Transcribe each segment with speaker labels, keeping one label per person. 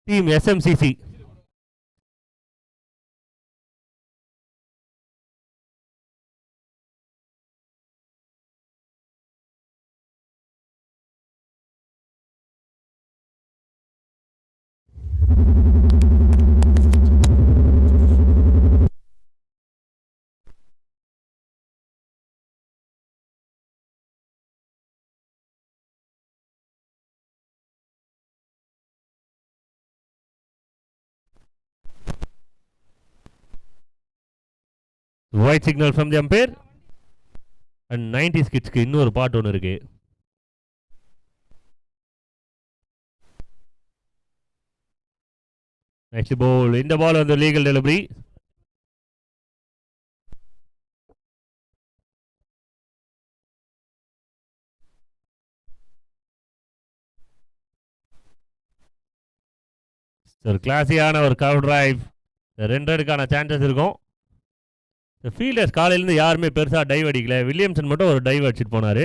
Speaker 1: Team SMCC. White signal from the umpire. And 90s kids இன்னொரு பாட்டு ஒன்று இருக்கு. Next ball. இந்த பால் வந்து லீகல் டெலிவரி. ஒரு கிளாஸியான ஒரு கவர் டிரைவ். 2 ரன்னுக்கான சான்சஸ் இருக்கும். ஃபீல்டர்ஸ் காலையிலேருந்து யாருமே பெருசாக டைவ் அடிக்கல. வில்லியம்சன் மட்டும் ஒரு டைவ் அடிச்சுட்டு போனார்.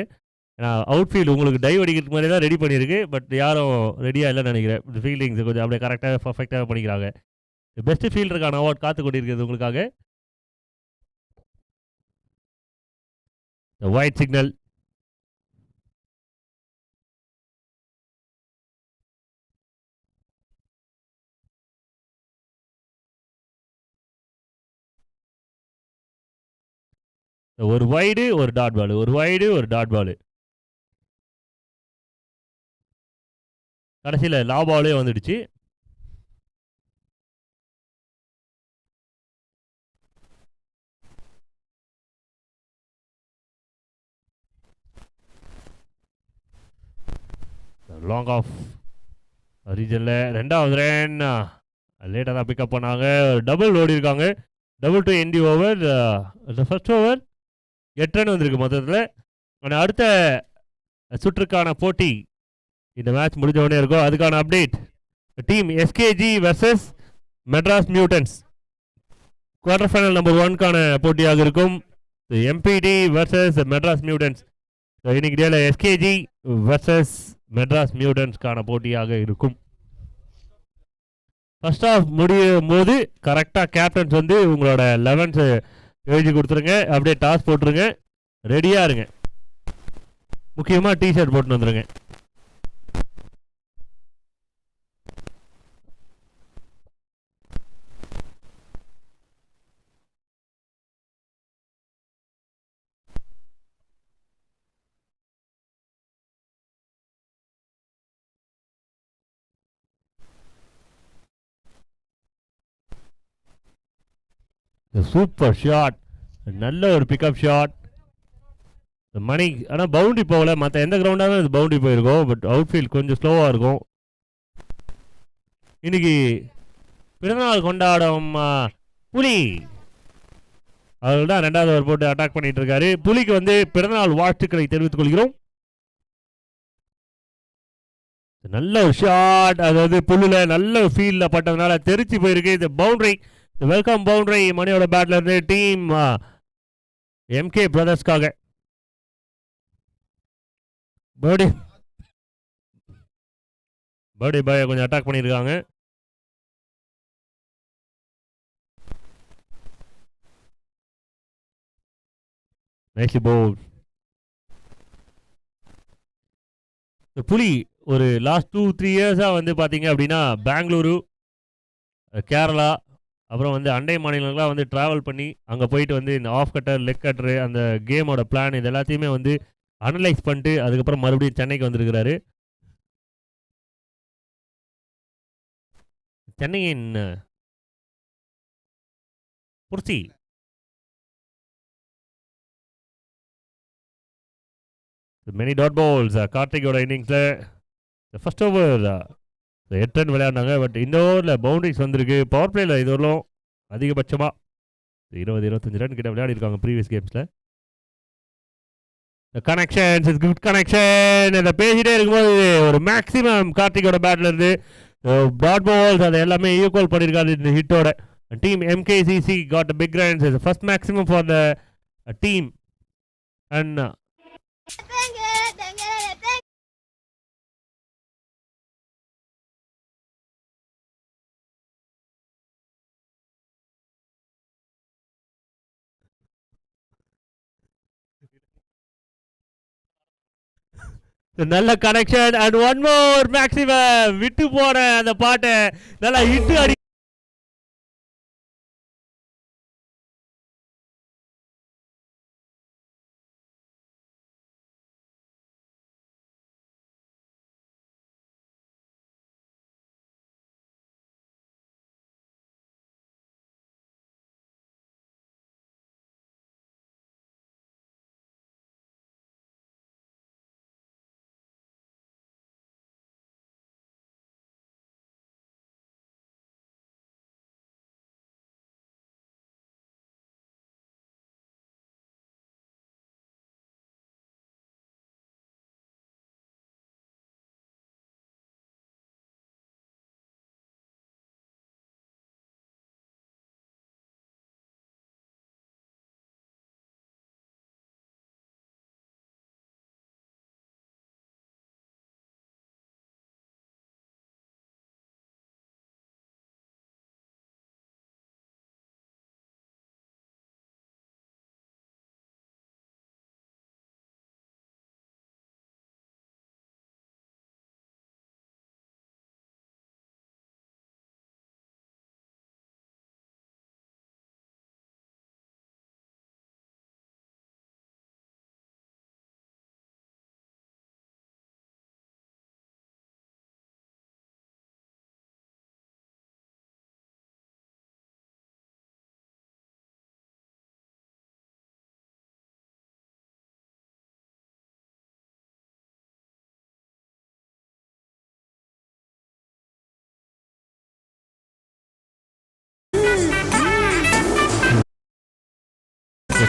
Speaker 1: அவுட் ஃபீல்டு உங்களுக்கு டைவ் அடிக்கிறதுக்கு மாதிரி தான் ரெடி பண்ணியிருக்கு. பட் யாரும் ரெடியாக இல்லைன்னு நினைக்கிறேன். ஃபீல்டிங்ஸ் கொஞ்சம் அப்படியே கரெக்டாக பர்ஃபெக்டாக பண்ணிக்கிறாங்க. பெஸ்ட் ஃபீல்டருக்கான அவார்ட் காத்து கொண்டிருக்கிறது உங்களுக்காக. White signal. ஒரு வைடு ஒரு டாட் பால், ஒரு வைடு ஒரு டாட் பால். கடைசியில் லா பாலே வந்துடுச்சு. லாங் ஆஃப் ரீஜனில் 2வது ரன் லேட்டாக தான் பிக்கப் பண்ணாங்க. டபுள் ஓடி இருக்காங்க. Double to end the over. First over 8 run வந்திருக்கு மொத்தத்தில். ஆனால் அடுத்த சுற்றுக்கான போட்டி இந்த மேட்ச் முடிஞ்ச உடனே இருக்கும். அதுக்கான update team SKG vs Madras mutants quarter final number 1க்கான போட்டியாக இருக்கும். MPD vs Madras mutants. இன்னைக்கு டேல SKG vs மெட்ராஸ் மியூட்டன்ஸ்க்கான போட்டியாக இருக்கும். ஃபர்ஸ்ட் ஆஃப் முடியும் போது கரெக்டாக கேப்டன்ஸ் வந்து உங்களோட 11th எழுதி கொடுத்துருங்க. அப்படியே டாஸ் போட்டுருங்க. ரெடியாக இருங்க. முக்கியமாக டிஷர்ட் போட்டு வந்துடுங்க. Super shot. நல்ல ஒரு பிக்கப் ஷாட். மணி ஆனால் பவுண்டரி போகல. மற்ற எந்த கிரவுண்டாக இது பவுண்டரி போயிருக்கும். பட் அவுட் ஃபீல்ட் கொஞ்சம் ஸ்லோவாக இருக்கும். இன்னைக்கு பிறந்தநாள் கொண்டாடும் புலி அவர்கள் தான் 2வது ஓவர் போட்டு அட்டாக் பண்ணிட்டு இருக்காரு. புலிக்கு வந்து பிறந்தநாள் வாழ்த்துக்களை தெரிவித்துக் கொள்கிறோம். நல்ல ஒரு ஷாட். அதாவது புல்லுல நல்ல ஃபீல்டில் பட்டதுனால தெரிச்சு போயிருக்கு. இந்த பவுண்டரி வெல்கம் பவுண்டரி மணியோட பேட்ல இருந்து டீம் MK பிரதர்ஸ்க்காக. பர்டி பாய் கொஞ்சம் அட்டாக் பண்ணியிருக்காங்க. நைஸ்லி பவுல். புலி ஒரு லாஸ்ட் 2-3 இயர்ஸாக வந்து பார்த்தீங்க அப்படின்னா பெங்களூரு, கேரளா, அப்புறம் வந்து அண்டை மாநிலங்களாக வந்து ட்ராவல் பண்ணி அங்கே போயிட்டு வந்து இந்த ஆஃப் கட்டர், லெக் கட்டரு, அந்த கேமோட பிளான் இது எல்லாத்தையுமே வந்து அனலைஸ் பண்ணிட்டு அதுக்கப்புறம் மறுபடியும் சென்னைக்கு வந்திருக்கிறாரு. சென்னையின் புரட்சி மெனி டாட் பால்ஸ். கார்த்திகோட இன்னிங்ஸில் ஃபர்ஸ்ட் ஓவர் 8 ரன் விளையாடினாங்க. பட் இந்த ஓவரில் பவுண்டரிஸ் வந்திருக்கு. பவர் பிளேயில் இது வரலும் அதிகபட்சமாக 20-25 ரன் கிட்ட விளையாடி இருக்காங்க ப்ரீவியஸ் கேம்ஸில். Connections is good connection. இதை பேசிட்டே இருக்கும்போது ஒரு மேக்ஸிமம் கார்த்திகோட பேட்ல இருந்து டாட் பால்ஸ் அதை எல்லாமே ஈக்குவல் பண்ணியிருக்காரு இந்த ஹிட்டோட. Team MKCC got a big runs. It's the first maximum for the team. And நல்ல connection and one more maximum விட்டு போன அந்த பாட்டை நல்லா இட்டு அடி.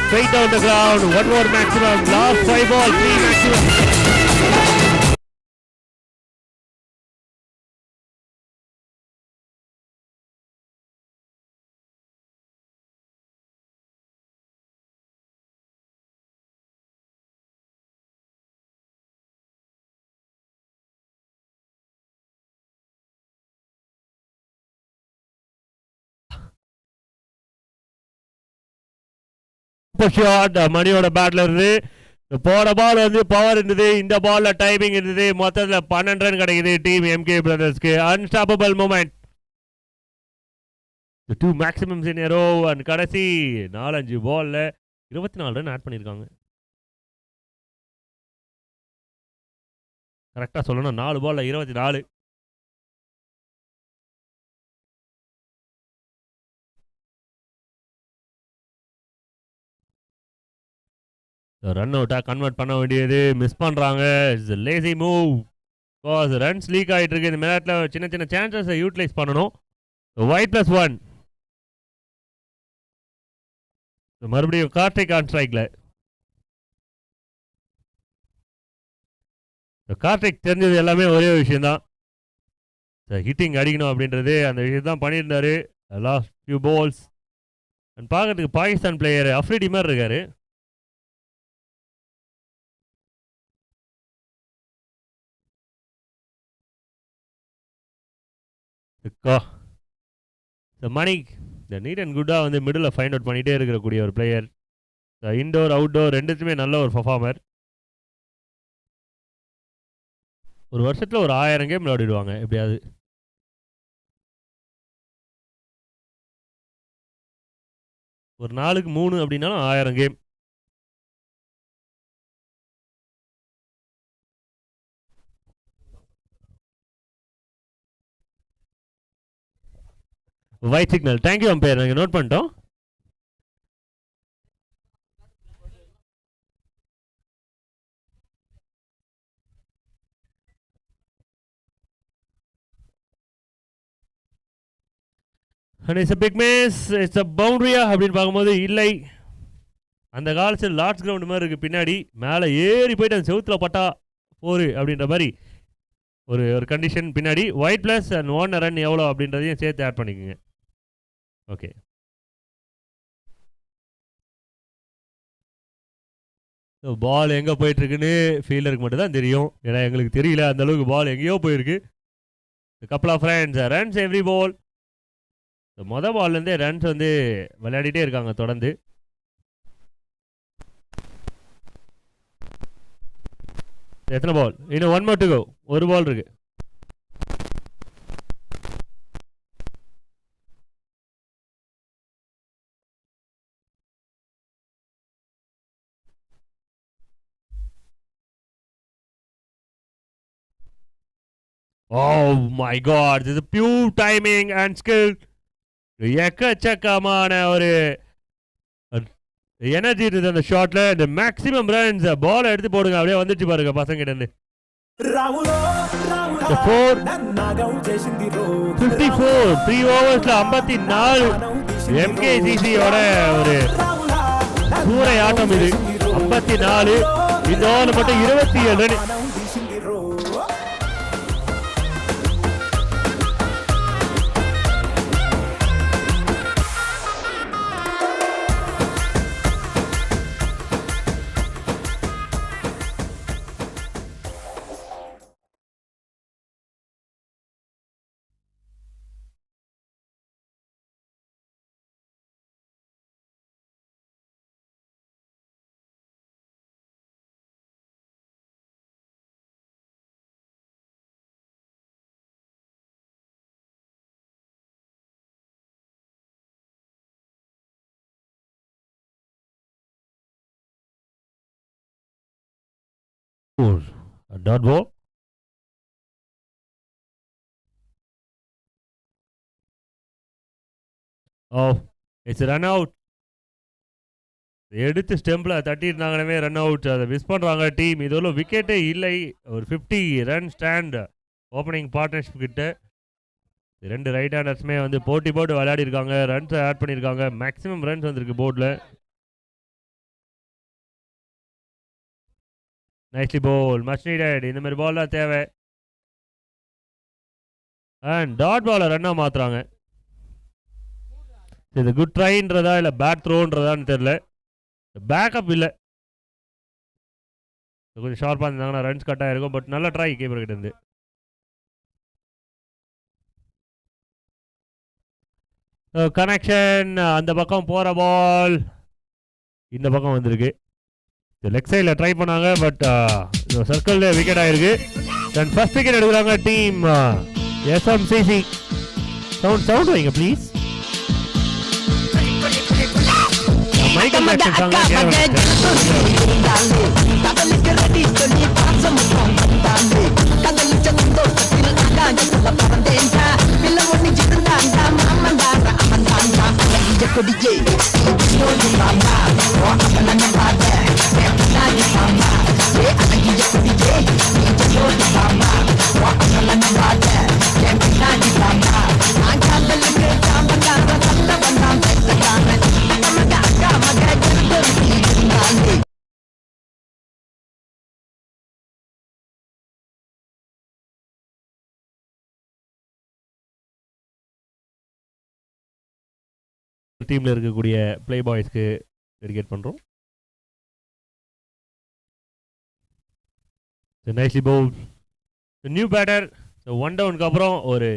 Speaker 1: Straight down the ground, one more maximum, last 5 ball, 3 maximum. Shot மணியோட பேட்ல இருந்து போன பால் வந்து பவர் இருந்தது, இந்த பால்ல டைமிங் இருந்தது, மொத்தத்தில் 12 ரன் கிடைக்குது டீம் எம்கே பிரதர்ஸ்க்கு. Unstoppable moment, 2 maximums in a row and கடைசி 4-5 பால்ல 24 ரன் ஆட் பண்ணியிருக்காங்க. கரெக்டாக சொல்லணும் 4 பால்ல 24. ரன் அவுட்டாக கன்வெர்ட் பண்ண வேண்டியது மிஸ் பண்ணுறாங்க. It's lazy move because runs league ஆகிட்டு இருக்கு. இந்த நேரத்தில் சின்ன சின்ன சான்சஸை யூட்டிலைஸ் பண்ணணும். ஒயிட் +1 மறுபடியும் கார்த்திக் ஆன் ஸ்ட்ரைக்ல. கார்த்திக் தெரிஞ்சது எல்லாமே ஒரே விஷயம்தான், ஹிட்டிங் அடிக்கணும் அப்படின்றது. அந்த விஷயம் தான் பண்ணியிருந்தாரு லாஸ்ட் ஃபியூ பால்ஸ். அண்ட் பார்க்கறதுக்கு பாகிஸ்தான் பிளேயர் அஃப்ரிடி மாதிரி இருக்காரு. மணிக் இந்த நீட் அண்ட் குட்டாக வந்து மிடில் ஃபைண்ட் அவுட் பண்ணிகிட்டே இருக்கக்கூடிய ஒரு பிளேயர். இன்டோர் அவுட்டோர் ரெண்டுத்துமே நல்ல ஒரு பர்ஃபார்மர். ஒரு வருஷத்தில் ஒரு 1000 கேம் விளையாடிடுவாங்க எப்படியாவது. ஒரு நாளுக்கு 3 அப்படின்னாலும் 1000 game. White signal, thank you umpire, நாங்கள் நோட் பண்ணிட்டோம். And it's a big miss, it's a பவுண்டரியா அப்படின்னு பார்க்கும்போது இல்லை. அந்த காலத்தில் லார்ட்ஸ் கிரவுண்ட் மாதிரி இருக்குது, பின்னாடி மேலே ஏறி போயிட்டு அந்த செவுத்தில் பட்டா 4 அப்படின்ற மாதிரி ஒரு கண்டிஷன் பின்னாடி. ஒயிட் ப்ளஸ் அண்ட் 1 ரன் எவ்வளோ அப்படின்றதையும் சேர்த்து ஆட் பண்ணிக்கோங்க. ஓகே, பால் எங்கே போயிட்டுருக்குன்னு ஃபீல்டருக்கு மட்டும் தான் தெரியும், ஏன்னா எங்களுக்கு தெரியல அந்த அளவுக்கு பால் எங்கேயோ போயிருக்கு. கப்பல் ஆஃப் ரன்ஸ் எவ்ரி பால். மொதல் பால்லேருந்தே ரன்ஸ் வந்து விளையாடிட்டே இருக்காங்க தொடர்ந்து. எத்தனை பால்? இன்னும் 1 more to go. ஒரு பால் இருக்கு. Oh my god, this is pure timing and skill. எக்கச்சக்கமான ஒரு எனர்ஜி இருக்குது அந்த ஷாட்ல. இந்த மேக்ஸிமம் ரன்ஸ் பால் எடுத்து போடுங்க. அப்படியே வந்துச்சு பாருங்க பசங்க கிட்ட இருந்து. 54 3 ஓவர்ஸ்ல 54. MKCCயோட ஒரு சூறையாட்டம் இது. 54 இந்த ஓவர் மட்டும் 27 run. A dot ball. Oh, it's a run out. எடுத்து ஸ்டெம்பில் தட்டியிருந்தாங்கனவே ரன் அவுட். அதை மிஸ் பண்ணுறாங்க டீம். இதோட விக்கெட்டே இல்லை. ஒரு 50 ரன் ஸ்டாண்ட் ஓப்பனிங் பார்ட்னர்ஷிப் கிட்ட. 2 ரைட் ஹேண்டர்ஸுமே வந்து போட்டி போட்டு விளையாடி இருக்காங்க. ரன்ஸை ஆட் பண்ணியிருக்காங்க. மேக்ஸிமம் ரன்ஸ் வந்திருக்கு போர்டில். நைஸ்லி போல், மச் நீடட். இந்த மாதிரி பால் தான் தேவை. அண்ட் டாட் பாலை ரன்னாக மாற்றுறாங்க. இது குட் ட்ரைன்றதா இல்லை பேட் த்ரோன்றதான்னு தெரில. பேக்கப் இல்லை. கொஞ்சம் ஷார்ப்பாக இருந்தாங்கன்னா ரன்ஸ் கட்டாக இருக்கும். பட் நல்ல ட்ரை கீப்பர் கிட்ட இருந்து. கனெக்ஷன் அந்த பக்கம் போகிற பால் இந்த பக்கம் வந்திருக்கு. லெக் சைடில் ட்ரை பண்ணாங்க. பட் சர்க்கிளில் விக்கெட் ஆயிருக்கு. தென் ஃபர்ஸ்ட் விக்கெட் எடுக்கிறாங்க டீம் SMCC. சவுண்ட் வைங்க ப்ளீஸ். மைக்கேல் ஜாக்சன் சாங் டீமில் இருக்கக்கூடிய பிளே பாய்ஸ்க்கு டெடிகேட் பண்ணுறோம். Nicely bowl. New batter. 1 டவுனுக்கு அப்புறம் ஒரு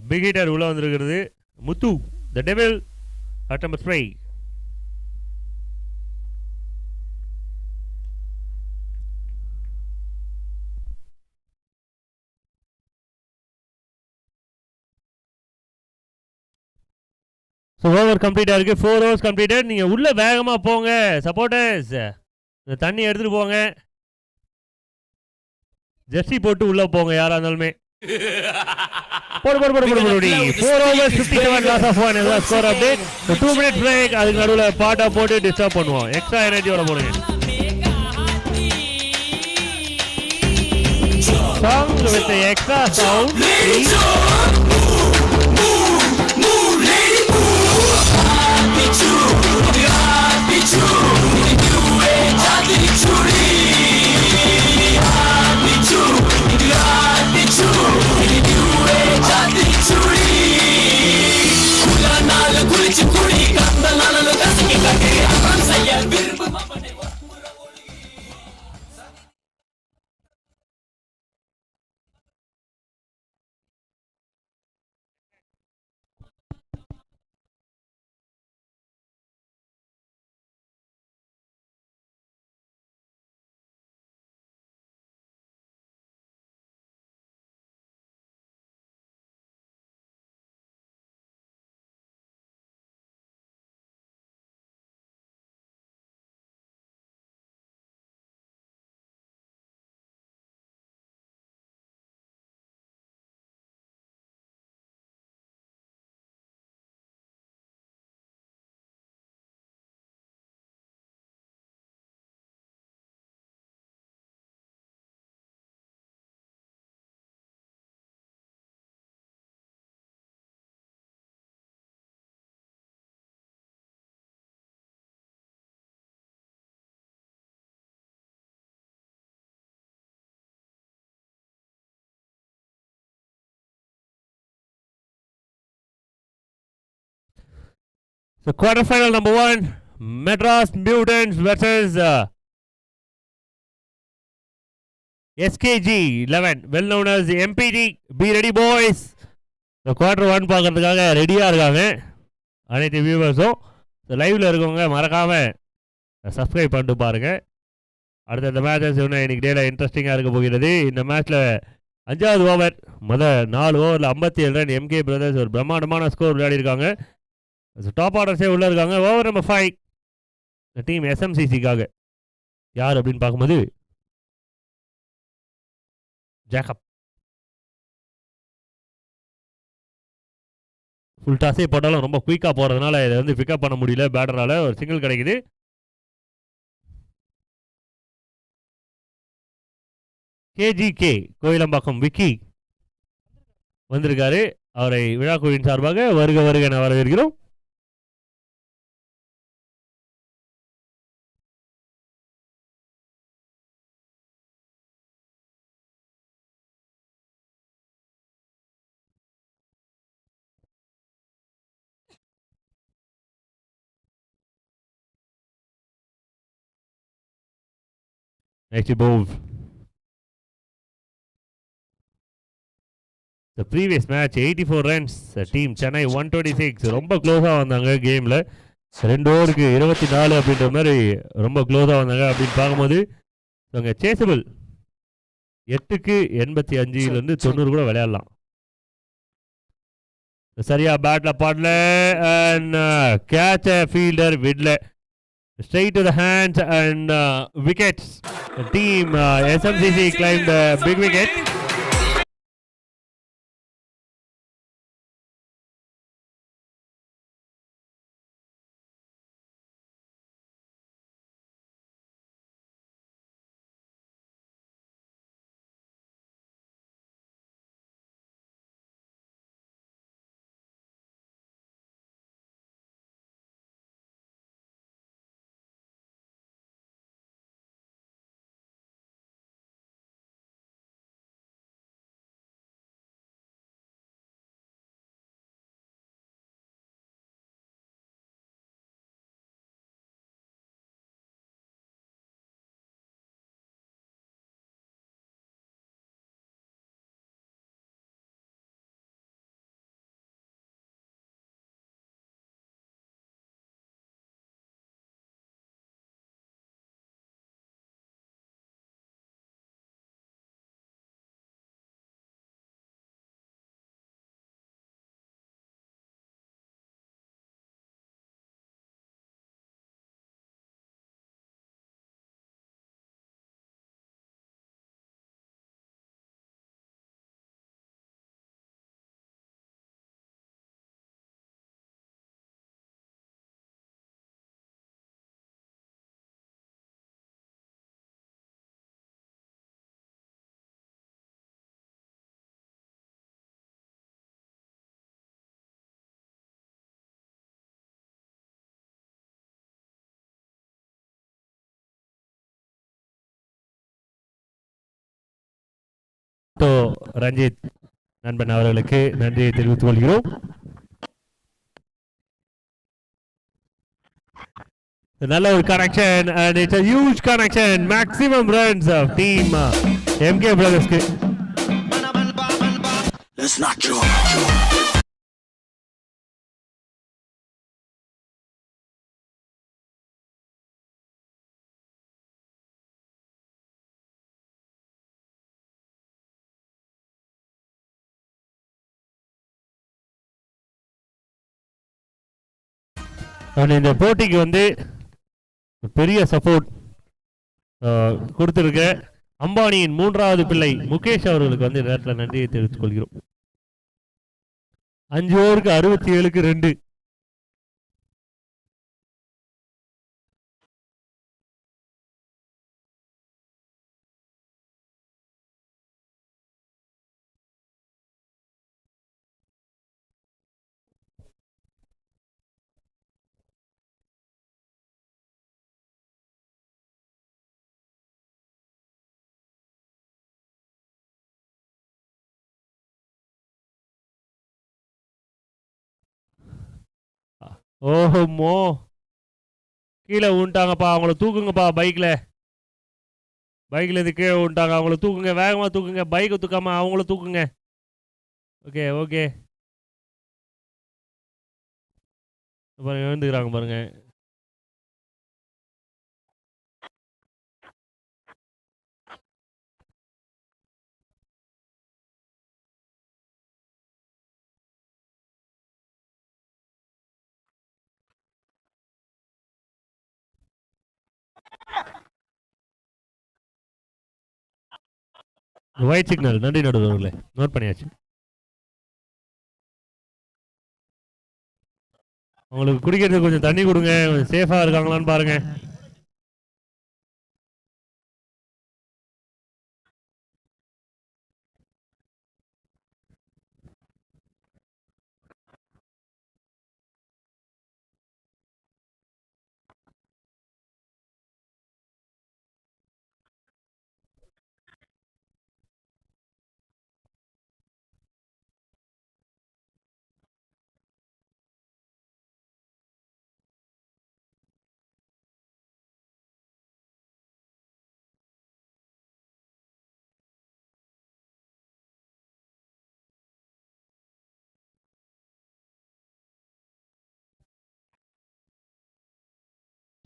Speaker 1: பிக் ஹிட்டர் உள்ள வந்திருக்கிறது. Muthu the devil at number 3. So over கம்ப்ளீட்டாக இருக்குது. 4 overs கம்ப்ளீட்டட். நீங்கள் உள்ளே வேகமாக போங்க சப்போர்ட்டர்ஸ். இந்த தண்ணி எடுத்துகிட்டு போங்க. ஜெர்சி போட்டு உள்ளே போங்க யாராக இருந்தாலுமே. போடு 4 overs 57 loss of 1 is score update. 2 minutes break. அதுக்கு நடுவில் பாட்டா போட்டு டிஸ்டர்ப் பண்ணுவோம். எக்ஸ்ட்ரா எனர்ஜியோட போடுங்க. Song with the extra sound, please. So quarterfinal number 1, Madras Mutants versus SKG 11, well known as MPG. Be ready, boys. The quarter 1 பார்க்கறதுக்காக ரெடியாக இருக்காங்க அனைத்து வியூவர்ஸும். லைவில் இருக்கவங்க மறக்காமல் சப்ஸ்கிரைப் பண்ணிட்டு பாருங்கள். அடுத்த இந்த மேட்சஸ் இன்னும் இன்னைக்கு டேல இன்ட்ரெஸ்டிங்காக இருக்க போகிறது. இந்த மேட்ச்சில் 5வது ஓவர் 4 ஓவரில் 57 ரன். எம்கே பிரதர்ஸ் ஒரு பிரம்மாண்டமான ஸ்கோர் விளையாடிருக்காங்க. டாப் ஆர்டர்ஸே உள்ளே இருக்காங்க. ஓவர் நம்பர் 5 டீம் எஸ்எம்சிசிக்காக யார் அப்படின்னு பார்க்கும்போது ஜேக்கப். ஃபுல் டாஸே போட்டாலும் ரொம்ப குயிக்காக போகிறதுனால இதை வந்து பிக்கப் பண்ண முடியல பேட்டரால். ஒரு சிங்கிள் கிடைக்குது. கேஜிகே கோயிலம்பாக்கம் விக்கி வந்திருக்காரு. அவரை விழா குழுவின் சார்பாக வருக வருக என வரவேற்கிறோம். Next ball. The previous match 84 runs. Team Chennai 126. ரொம்ப க்ளோஸாக வந்தாங்க கேமில். 2 ஓவருக்கு 24 அப்படின்ற மாதிரி ரொம்ப க்ளோஸாக வந்தாங்க. அப்படின்னு பார்க்கும்போது அவங்க சேசபிள் 8க்கு 85 90 கூட விளையாடலாம். சரியா பேட்டில் பாடல அண்ட் கேட்ச் ஃபீல்டர் விடல. Straight to the hands and wickets. The team SMCC climbed a big wicket. Ranjith நண்பன் அவர்களுக்கு நன்றியை தெரிவித்துக் கொள்கிறோம். நல்ல ஒரு connection and it's a huge connection. Maximum runs of team MK Brothers. Let's not joke. இந்த போட்டிக்கு வந்து பெரிய சப்போர்ட் கொடுத்திருக்க அம்பானியின் 3வது பிள்ளை முகேஷ் அவர்களுக்கு வந்து நேரத்தில் நன்றியை தெரிவித்துக் கொள்கிறோம். 5 ஓவருக்கு 67க்கு 2. ஓஹோமோ, கீழே விட்டாங்கப்பா. அவங்கள தூக்குங்கப்பா. பைக்கில் இது கீழே விட்டாங்க. அவங்கள தூக்குங்க, வேகமாக தூக்குங்க. பைக்கை தூக்காம அவங்கள தூக்குங்க. ஓகே ஓகே, பாருங்க எழுந்துக்கிறாங்க பாருங்க. White signal. நன்றி நடுவர்களே, நோட் பண்ணியாச்சு. அவங்களுக்கு குடிக்கிறதுக்கு கொஞ்சம் தண்ணி கொடுங்க. கொஞ்சம் சேஃபாக இருக்காங்களான்னு பாருங்க.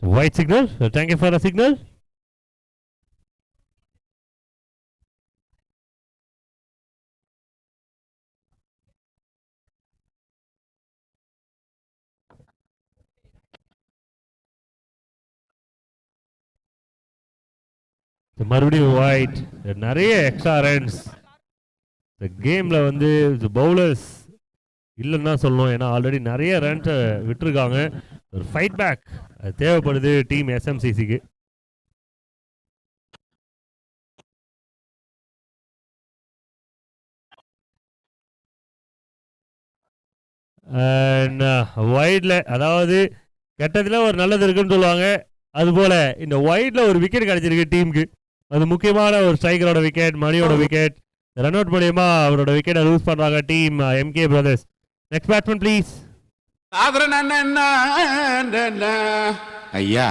Speaker 1: White signal. Thank you for the signal. மறுபடியும் ஒயிட். நிறைய எக்ஸ்ட்ரா ரன்ஸ் இந்த கேமில் வந்து பவுலர்ஸ் இல்லைன்னு தான் சொல்லணும். ஏன்னா ஆல்ரெடி நிறைய ரன்ஸை விட்டுருக்காங்க. ஒரு ஃபைட் பேக் அது தேவைப்படுது டீம் எஸ்எம்சிசிக்கு. ஒயிட்ல அதாவது கெட்டதில் ஒரு நல்லது இருக்குன்னு சொல்லுவாங்க. அதுபோல் இந்த ஒயிட்ல ஒரு விக்கெட் கிடைச்சிருக்கு டீமுக்கு. அது முக்கியமான ஒரு ஸ்ட்ரைக்கரோட விக்கெட், மணியோட விக்கெட். ரன் அவுட் மூலியமா அவரோட விக்கெட்டை லூஸ் பண்ணுறாங்க team MK brothers. Next batsman please.
Speaker 2: ஐயா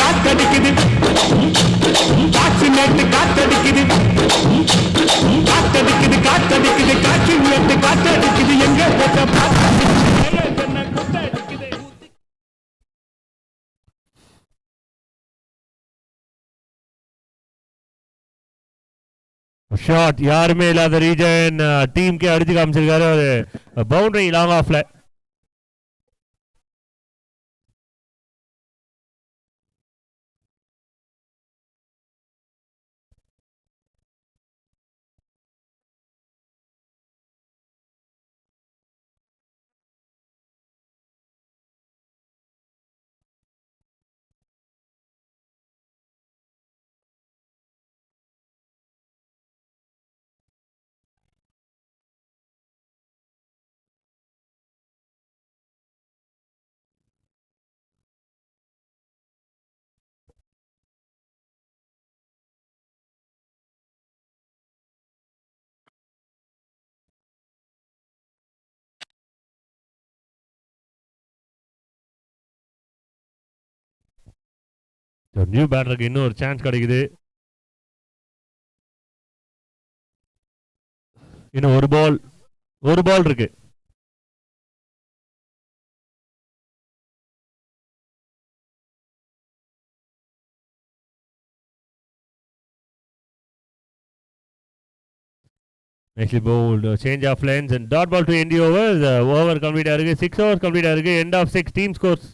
Speaker 2: காத்தடிக்குது காற்று நேற்று காத்தடிக்குது காத்தடிக்குது காத்தடிக்குது காற்று நேற்று காத்தடிக்குது எங்க
Speaker 1: ஷாட் யாருமே இல்லாத ரீஜன் டீமுக்கே அடிச்சு காமிச்சிருக்காரு. ஒரு பவுண்டரி லாங் ஆஃப்ல. நியூ பேட்டருக்கு இன்னும் ஒரு சான்ஸ் கிடைக்குது. இன்னும் ஒரு பால் இருக்கு. Nicely bowled. Change of lanes and dot ball to end the over. The over complete ஆயிருக்கு. 6 overs complete ஆயிருக்கு. End of 6 team scores.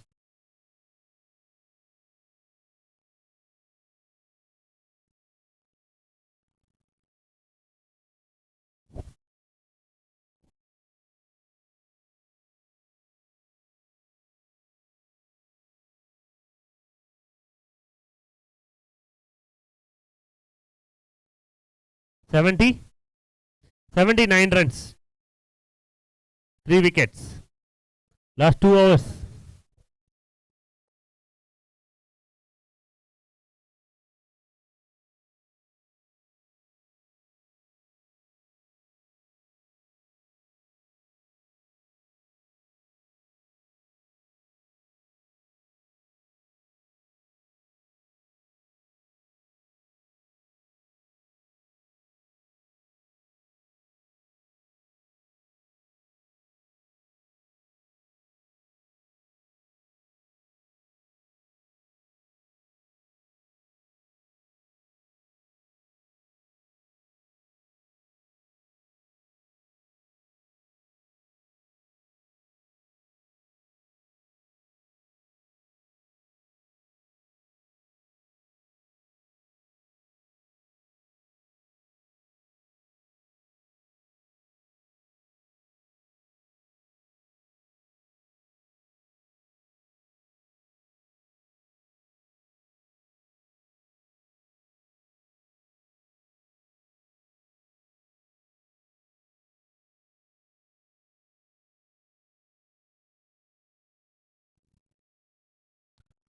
Speaker 1: $79 runs. 3 wickets. Last 2 overs.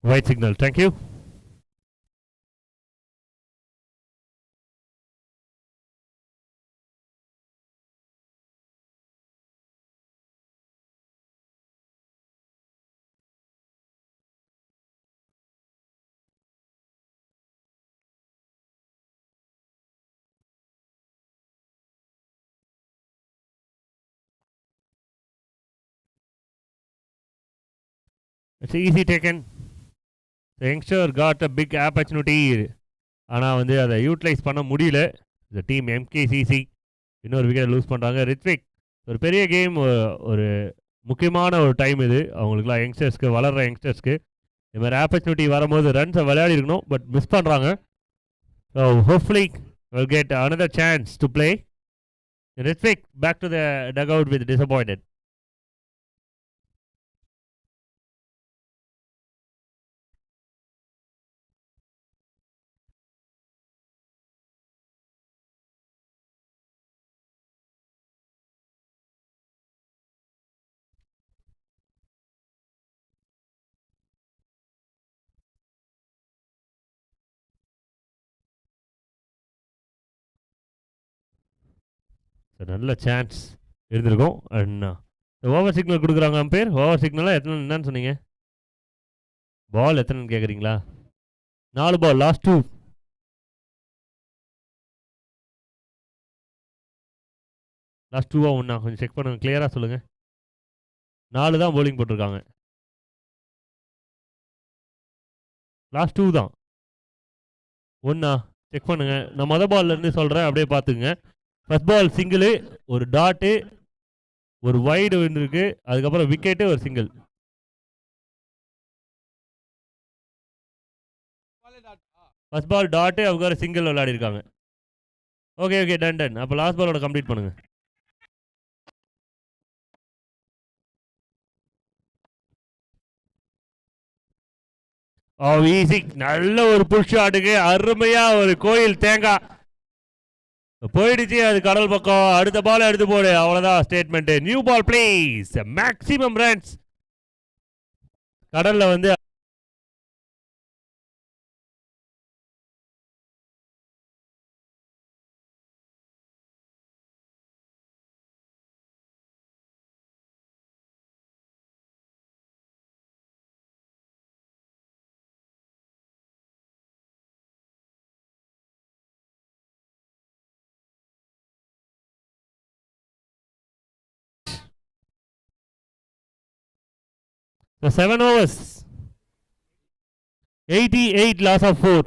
Speaker 1: White signal. Thank you. It's easy taken. The youngster got a big opportunity. ஆனால் வந்து அதை utilise பண்ண முடியல. இந்த team எம்கேசிசி இன்னொரு wicket lose பண்ணுறாங்க. ரித்விக் ஒரு பெரிய கேம், ஒரு முக்கியமான ஒரு டைம் இது அவங்களுக்குலாம், யங்ஸ்டர்ஸ்க்கு, வளர்கிற யங்ஸ்டர்ஸ்க்கு. இது மாதிரி ஆப்பர்ச்சுனிட்டி வரும்போது ரன்ஸை விளையாடி இருக்கணும், பட் மிஸ் பண்ணுறாங்க. So hopefully will get another chance to play. Rithvik back to the duck out with disappointed. நல்ல சான்ஸ் இருந்திருக்கும். அண்ட் ஓவர் சிக்னல் கொடுக்குறாங்க அம்பேர். ஓவர் சிக்னலாக எத்தனை, என்னன்னு சொன்னீங்க? பால் எத்தனைன்னு கேட்குறீங்களா? 4 பால், லாஸ்ட் 2. லாஸ்ட் 2 ஒன்றா கொஞ்சம் செக் பண்ணுங்கள், கிளியராக சொல்லுங்கள். 4 தான் bowling போட்டிருக்காங்க. லாஸ்ட் 2 தான். ஒன்றா செக் பண்ணுங்கள். நான் மொதல் பால்லேருந்து சொல்கிறேன், அப்படியே பார்த்துக்குங்க. ஃபர்ஸ்ட் பால் சிங்கிளு, ஒரு டாட்டு, ஒரு வைடு வந்துருக்கு, அதுக்கப்புறம் விக்கெட்டு, ஒரு சிங்கிள். ஃபர்ஸ்ட் பால் டாட்டு, அதுக்கப்புறம் சிங்கிள் விளையாடி இருக்காங்க. Okay okay, done. அப்போ லாஸ்ட் பாலோட கம்ப்ளீட் பண்ணுங்க. ஈஸி, நல்ல ஒரு புஷ் ஷாட்டுக்கு அருமையா ஒரு கோயில் தேங்காய் போயிடுச்சு. அது கடல் பக்கம். அடுத்த பால் எடுத்து போடு, அவ்வளோதான் statement. New ball please. Maximum runs. கடல்ல வந்து the 7 overs, 88 loss of 4.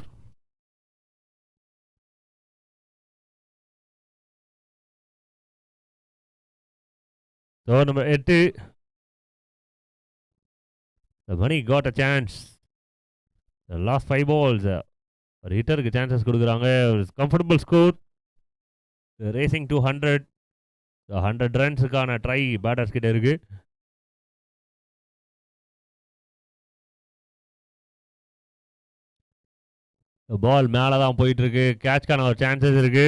Speaker 1: So number 8, the money got a chance. The last 5 balls, ஒரு ஹிட்டருக்கு சான்சஸ் கொடுக்குறாங்க. ஒரு கம்ஃபர்டபுள் ஸ்கோர், ரேசிங் டு 100. 100 ரன்ஸுக்கான ட்ரை பேட்டர்ஸ் கிட்ட இருக்கு. பால் மேலே தான் போயிட்டு இருக்கு. கேட்ச்க்கான ஒரு சான்சஸ் இருக்கு.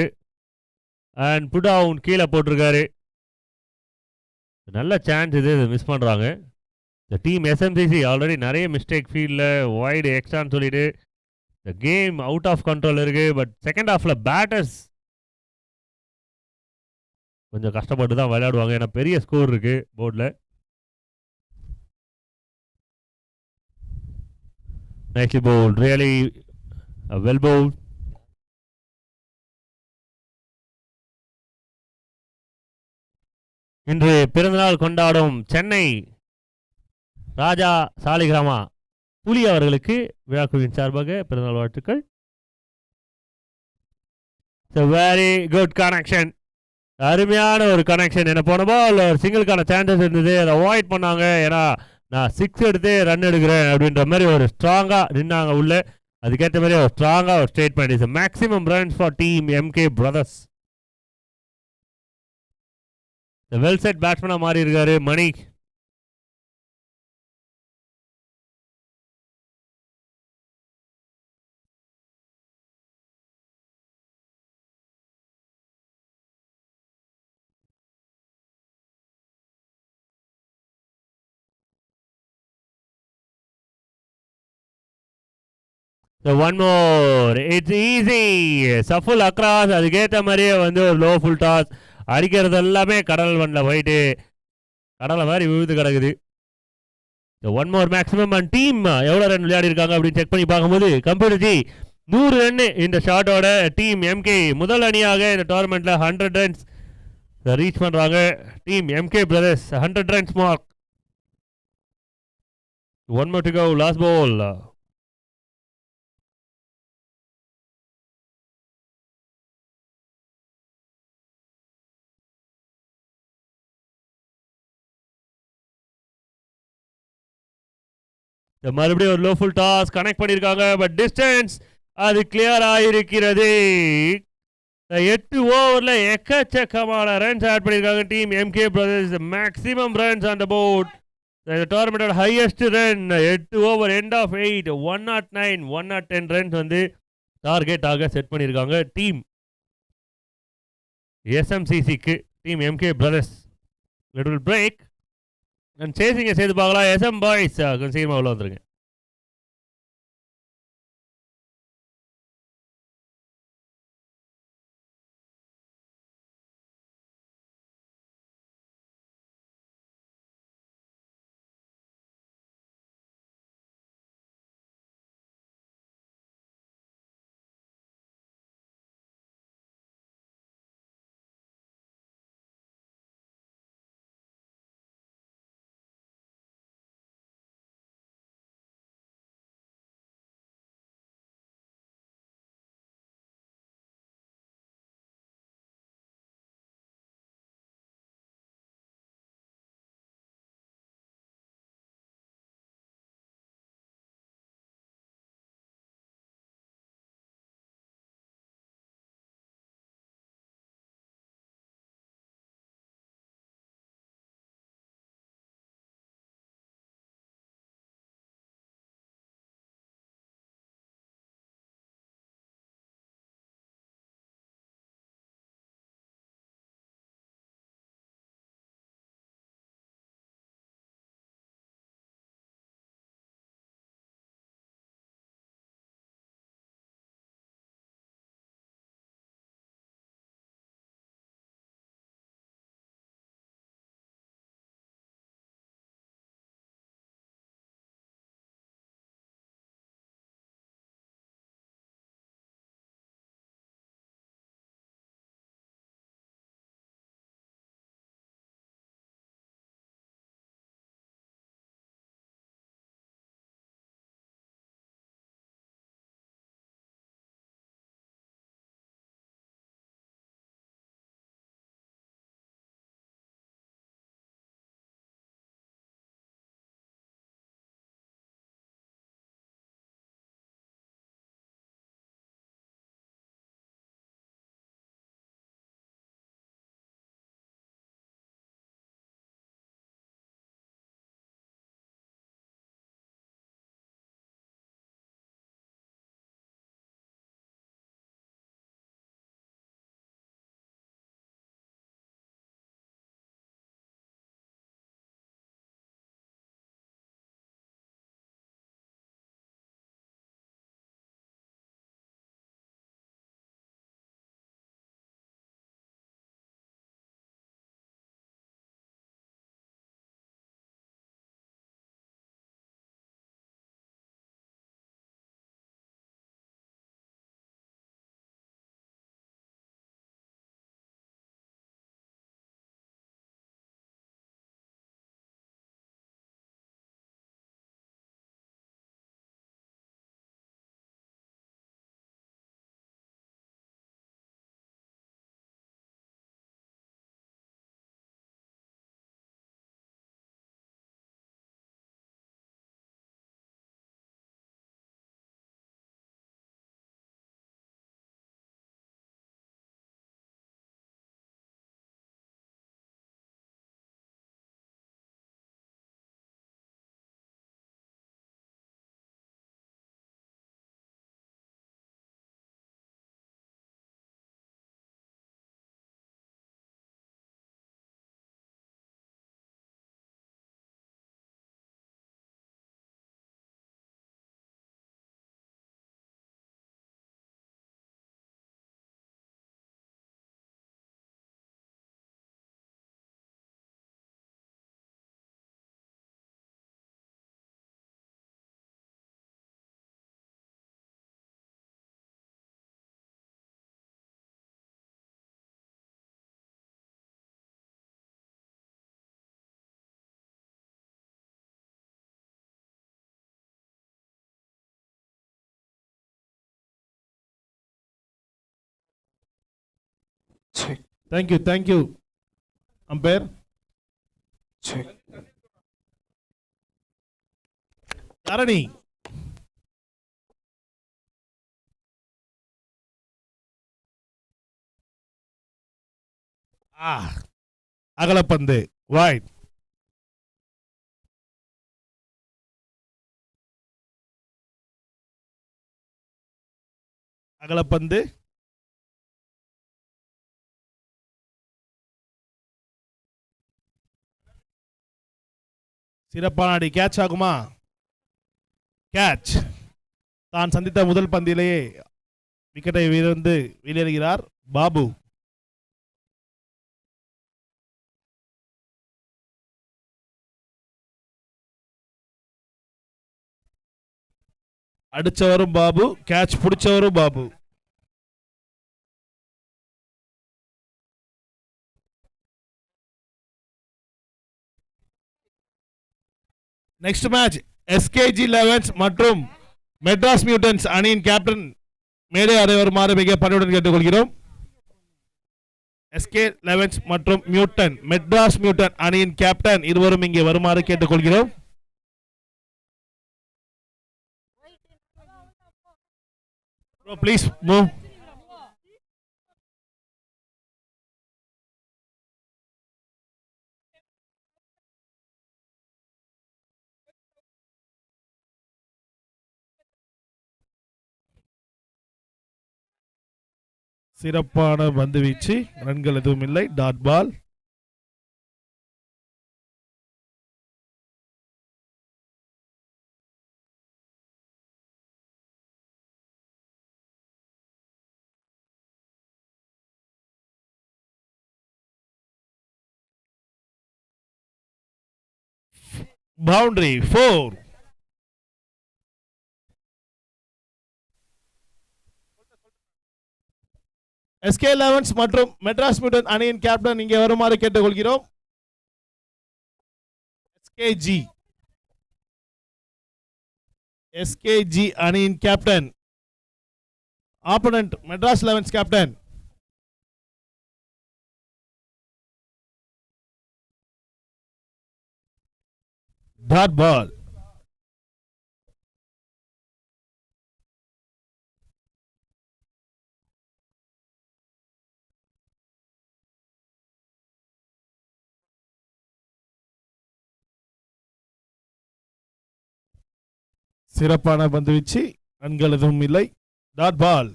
Speaker 1: அண்ட் புட் டவுன் கீழே போட்டிருக்காரு. நல்ல சான்ஸ் இது மிஸ் பண்ணுறாங்க. இந்த டீம் எஸ்எம்சிசி ஆல்ரெடி நிறைய மிஸ்டேக் ஃபீல்டில் வைடு எக்ஸ்ட்ரான்னு சொல்லிட்டு இந்த கேம் அவுட் ஆஃப் கண்ட்ரோல் இருக்குது. பட் செகண்ட் ஹாஃபில் பேட்டர்ஸ் கொஞ்சம் கஷ்டப்பட்டு தான் விளையாடுவாங்க. ஏன்னா பெரிய ஸ்கோர் இருக்குது போர்டில். nicely bowled, really well bowled. இன்று பிறந்தநாள் கொண்டாடும் சென்னை ராஜா சாலிகிராமா புலி அவர்களுக்கு விழாக்குழுவின் சார்பாக பிறந்தநாள் வாழ்த்துக்கள். வெரி குட் கனெக்ஷன், அருமையான ஒரு கனெக்ஷன். என்ன போன பால் ஒரு சிங்கிளுக்கான சான்சஸ் இருந்தது, அதை அவாய்ட் பண்ணாங்க. ஏன்னா நான் 6 எடுத்து ரன் எடுக்கிறேன் அப்படின்ற மாதிரி ஒரு ஸ்ட்ராங்காக நின்னாங்க உள்ள. அதுக்கேற்ற மாதிரி ஒரு ஸ்ட்ராங்காக ஒரு statement. Is maximum runs for team MK brothers. Well set பேட்ஸ்மேனாக மாறி இருக்காரு மணி. So one more, it's easy, shuffle across. அதுக்கேற்ற மாதிரியே வந்து ஒரு லோ ஃபுல் டாஸ் அடிக்கிறது எல்லாமே கடல் வண்டில் போயிட்டு கடலை மாதிரி விழுந்து கிடக்குது. One more maximum and team எவ்வளோ ரன் விளையாடி இருக்காங்க அப்படின்னு செக் பண்ணி பார்க்கும்போது கம்ப்யூட்டர் ஜி 100 ரன் இந்த ஷாட்டோட டீம் எம்கே முதல் அணியாக இந்த டோர்னமெண்ட்டில் 100 ரன்ஸ் ரீச் பண்ணுறாங்க. Team MK brothers 100 runs mark. One more to go, last ball. மறுபடியும் ஒரு லோ ஃபுல் டாஸ் கனெக்ட் பண்ணியிருக்காங்க. பட் டிஸ்டன்ஸ் அது கிளியர் ஆகிருக்கிறது. 8 ஓவரில் எக்கச்சக்கமான ரன்ஸ் ஆட் பண்ணியிருக்காங்க team MK brothers. Maximum runs on the board. இந்த டோர்னமெண்டோட highest run 8 over end of 8 109 110 runs வந்து டார்கெட்டாக செட் பண்ணியிருக்காங்க டீம் எஸ்எம்சிசிக்கு. Team MK brothers little break and சேசிங்க செய்து பார்க்கலாம். எஸ்எம் பாய்ஸ் கொஞ்சம் சீக்கிரமாக உள்ள வந்துருங்க.
Speaker 3: Thank you umpire. தரணி. அகலப்பந்து வைட். அகலப்பந்து சிறப்பான அடி. கேட்ச் ஆகுமா? கேட்ச். தான் சந்தித்த முதல் பந்திலேயே விக்கெட்டை வீழ்ந்து வெளியேறுகிறார் பாபு. அடிச்சவரும் பாபு, கேட்ச் பிடிச்சவரும் Babu. Next match SKG elevens மற்றும் மெட்ராஸ் மியூட்டன்ஸ் அணியின் கேப்டன் மேடை அறை வருமாறு மிக பணியுடன் கேட்டுக்கொள்கிறோம். எஸ்கே லெவன்ஸ் மற்றும் மெட்ராஸ் மியூட்டன் அணியின் கேப்டன் இருவரும் இங்கே வருமாறு கேட்டுக்கொள்கிறோம். Please move. சிறப்பான பந்து வீச்சு, ரன்கள் எதுவும் இல்லை. Dot ball. Boundary 4. SK elevens மற்றும் மெட்ராஸ் மியூட்டன் அணியின் கேப்டன் இங்கே வருமாறு கேட்டுக்கொள்கிறோம். எஸ்கேஜி அணியின் captain, opponent Madras elevens captain. Dot ball. சிறப்பான பந்து வீச்சு, ரன்கள் எதுவும் இல்லை. டாட் பால்.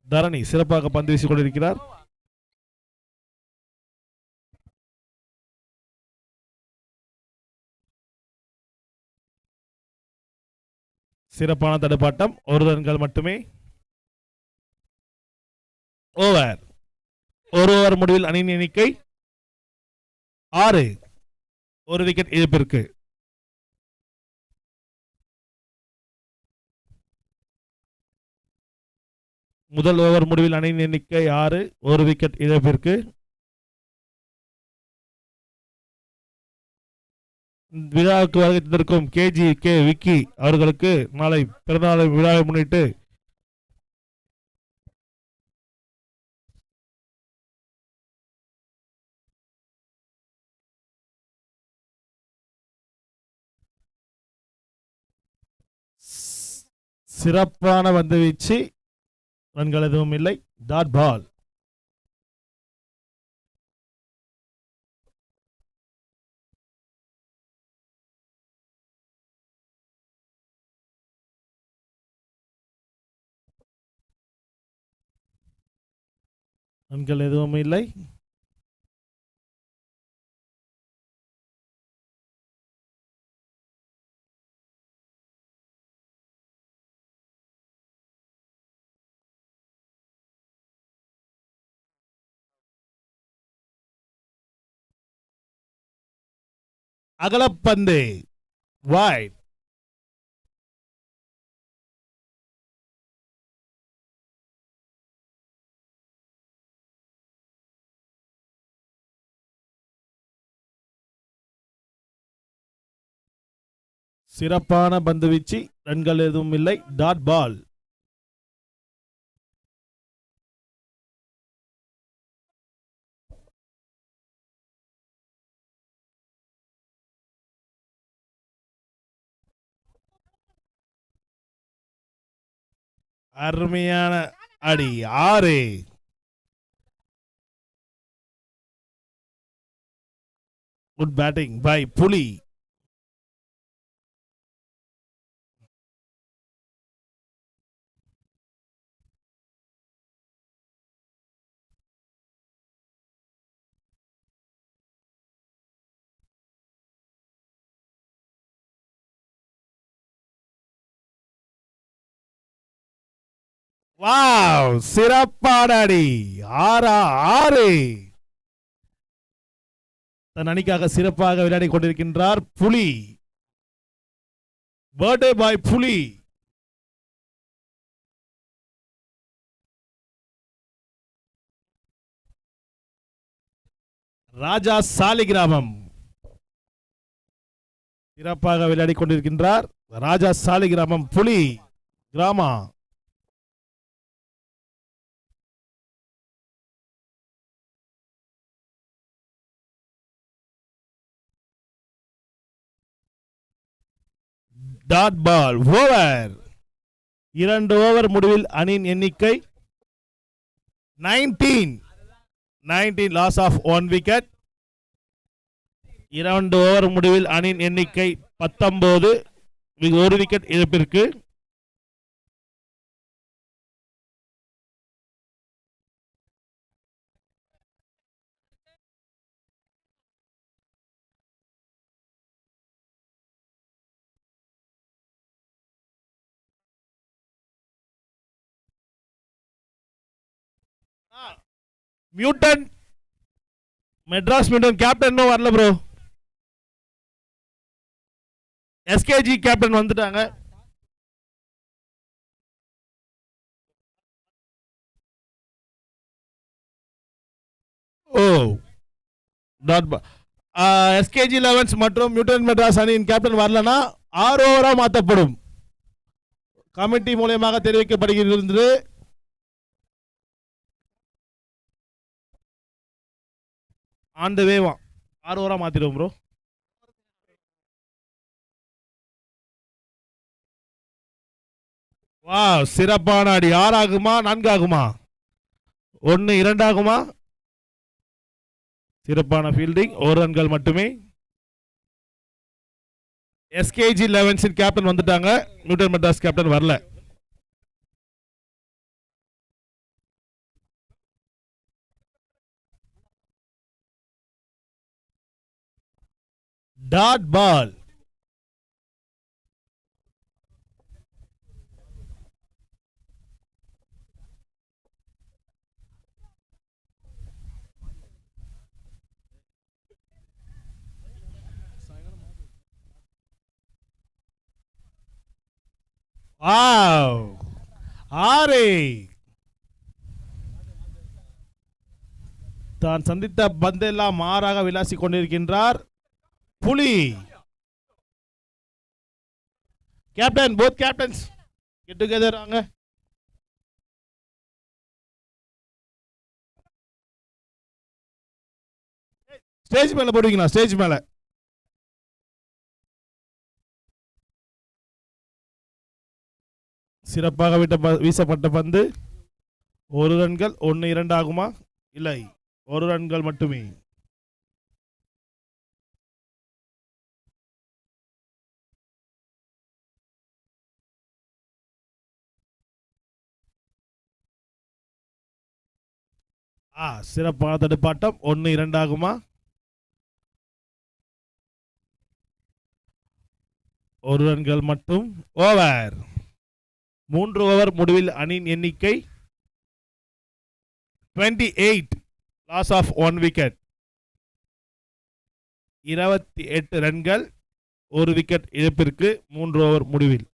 Speaker 3: தரணி சிறப்பாக பந்து வீசிக் கொண்டிருக்கிறார். சிறப்பான தடுப்பாட்டம், ஒரு ரன்கள் மட்டுமே. ஓவர். ஒரு ஓவர் முடிவில் அணியின் எண்ணிக்கை 6. ஒரு விக்கெட் இழப்பிற்கு. முதல் ஓவர் முடிவில் அணியின் எண்ணிக்கை 6. ஒரு விக்கெட் இழப்பிற்கு. விழாவுக்கு வருகை தந்திருக்கும் KGK விக்கி அவர்களுக்கு நாளை பிறந்தநாள் விழாவை முன்னிட்டு சிறப்பான பந்து வீச்சு, ரன்கள் எதுவும் இல்லை. Dot ball. ரன்கள் எதுவும் இல்லை. அகலப்பந்து வைட். சிறப்பான பந்து வீச்சு, ரன்கள் எதுவும் இல்லை. Dot ball. அருமையான அடி. 6. Good batting by Puli. Wow, சிறப்பான அடி. 6. தன் அணிக்காக சிறப்பாக விளையாடி கொண்டிருக்கின்றார் புலி. பர்த்டே பாய் புலி. ராஜா சாலிகிராமம் சிறப்பாக விளையாடி கொண்டிருக்கின்றார். ராஜா சாலிகிராமம் புலி கிராமா. Dot ball. ஓவர். 2 ஓவர் முடிவில் அணியின் எண்ணிக்கை 19 லாஸ் ஆஃப் 1 விக்கெட். 2 ஓவர் முடிவில் அணியின் எண்ணிக்கை 19, 1 விக்கெட் இழப்பிற்கு. மியூட்டன் மெட்ராஸ் மியூட்டன் கேப்டன் இன்னும் வரல ப்ரோ. எஸ்கேஜி கேப்டன் வந்துட்டாங்க. ஓ டாட் எஸ்கேஜி 11 மற்றும் மியூட்டன் மெட்ராஸ் அணியின் கேப்டன் வரலனா 6 ஓவரா மாற்றப்படும். கமிட்டி மூலமாக தெரிவிக்கப்படுகிறது. ஆன் த வேவா 6 ஓவரா மாத்திடுவோம் ப்ரோ. வா, சிறப்பான அடி. 6 ஆகுமா 4 ஆகுமா? 1 2 ஆகுமா? சிறப்பான ஃபீல்டிங். 1 ரன்கள் மட்டுமே. எஸ்கேஜி 11 கேப்டன் வந்துட்டாங்க. மியூட்டன் மெட்ராஸ் கேப்டன் வரல. Dot ball. வாவ், 6. தான் சந்தித்த பந்தெல்லாம் மாறாக விளாசி கொண்டிருக்கின்றார் Puli. Captain, both captains get together. வாங்க. ஸ்டேஜ் மேல போடுவீங்களா? ஸ்டேஜ் மேல. சிறப்பாக வீசப்பட்ட பந்து. 1 ரன்கள். 1 2 ஆகுமா? இல்லை, 1 ரன்கள் மட்டுமே. சிறப்பான தடுப்பாட்டம். 1 2 ஆகுமா? 1 ரன்கள் மட்டும். ஓவர். 3 ஓவர் முடிவில் அணியின் எண்ணிக்கை 28 லாஸ் ஆஃப் 1 விக்கெட். 28 ரன்கள், 1 விக்கெட் இழப்பிற்கு 3 ஓவர் முடிவில்.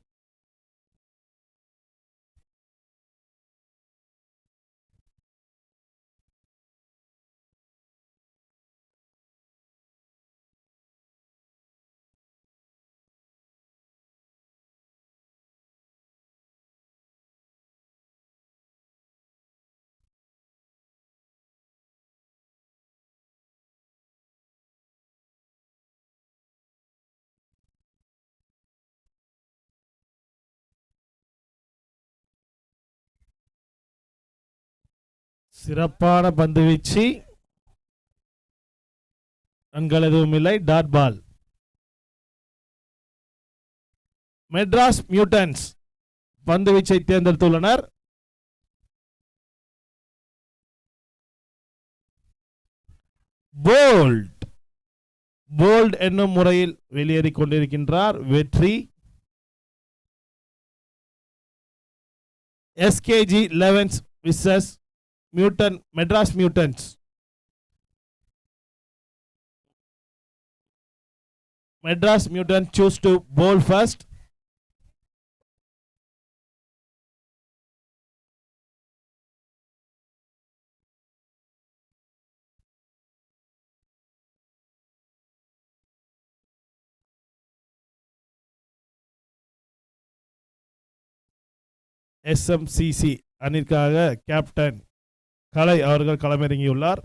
Speaker 3: சிறப்பான பந்து வீச்சு, ரன்கள் எதுவும் இல்லை, டாட் பால். மெட்ராஸ் மியூட்டன்ஸ் பந்து வீச்சை தேர்ந்தெடுத்துள்ளனர். போல்ட் போல்ட் என்னும் முறையில் வெளியேறிக் கொண்டிருக்கின்றார் Vetri. SKG 11 versus Madras mutants. Madras Mutant choose to bowl first. SMCC அணிற்காக கேப்டன் கலை அவர்கள் களமிறங்கியுள்ளார்.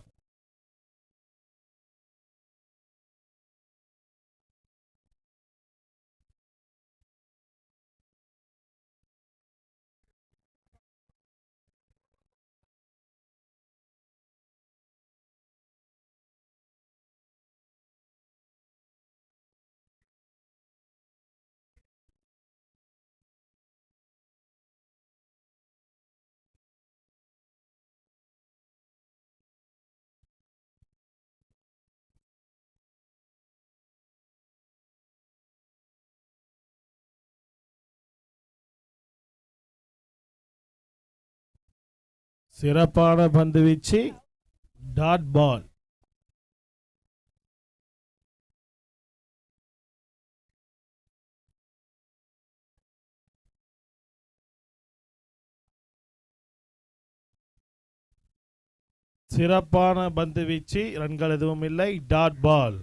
Speaker 3: சிறப்பான பந்து வீச்சு, டாட் பால். சிறப்பான பந்து வீச்சு, ரன்கள் எதுவும் இல்லை, டாட் பால்.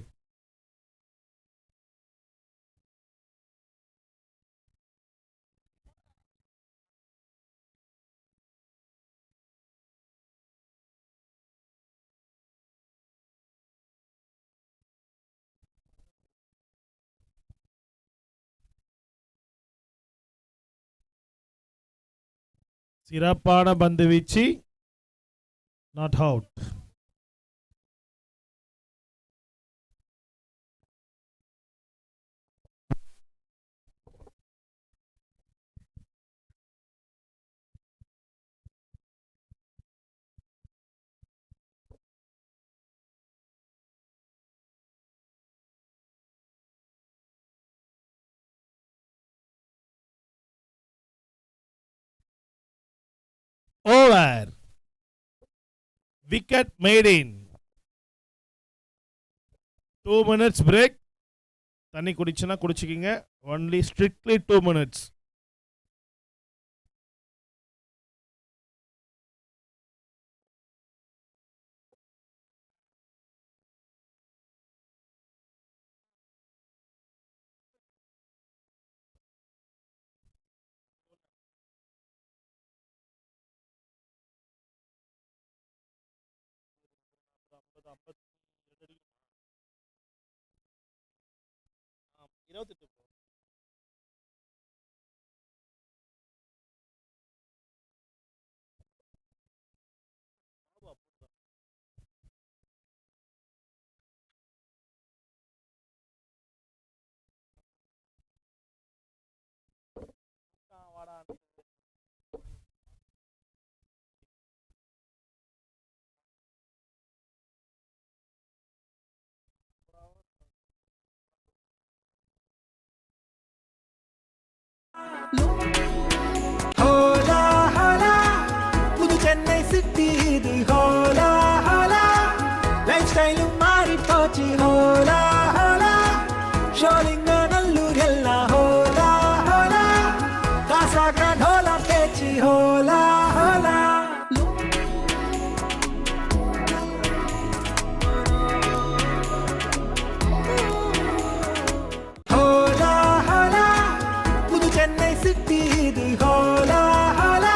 Speaker 3: சிறப்பான பந்து வீச்சு, not out. Over. Wicket made in. 2 minutes break. தண்ணி குடிச்சுனா குடிச்சுக்கிங்க. Only strictly 2 minutes.
Speaker 4: ஹோலா ஹோலா புது சென்னை சிட்டி இது ஹோலா ஹோலா லைஃப் ஸ்டைலும் மாறி போச்சு ஹோலா ஹோலா ஷோலிங்க நல்லூர் எல்லாம் ஹோலா ஹோலா காசாக ஹோலா பேச்சு ஹோலா ஹோலா ஹோலா ஹோலா புது சென்னை சிட்டி இது ஹோலா ஹோலா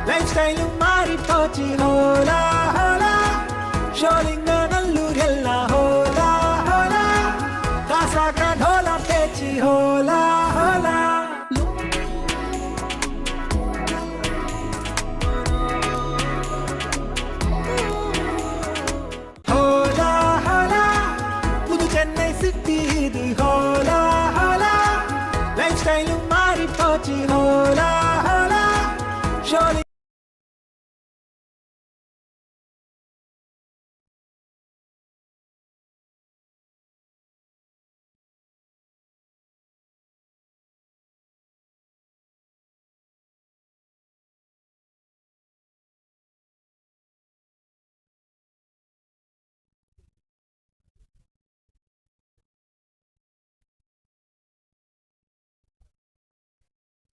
Speaker 4: லைஃப் ஸ்டைலும் மாறி போச்சு ஹோலா ஹோலா ஷோலிங்க நல்லூர் எல்லாம் ஹோலா ஹோலா காசாக ஹோலா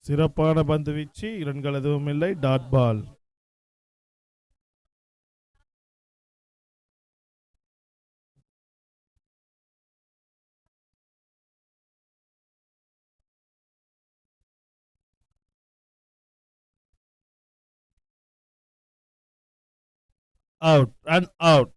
Speaker 3: சிறப்பான பந்து வீச்சு, ரன்கள் எதுவும் இல்லை. Dot ball. Out, run out.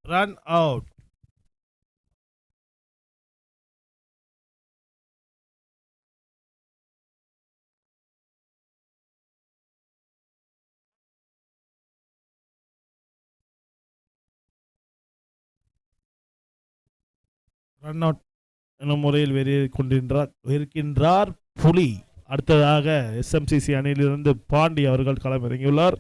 Speaker 3: Run out. Run out என்னும் முறையில் இருக்கின்றார் புலி. அடுத்ததாக எஸ்எம்சிசி அணியிலிருந்து பாண்டி அவர்கள் களம் இறங்கியுள்ளார்.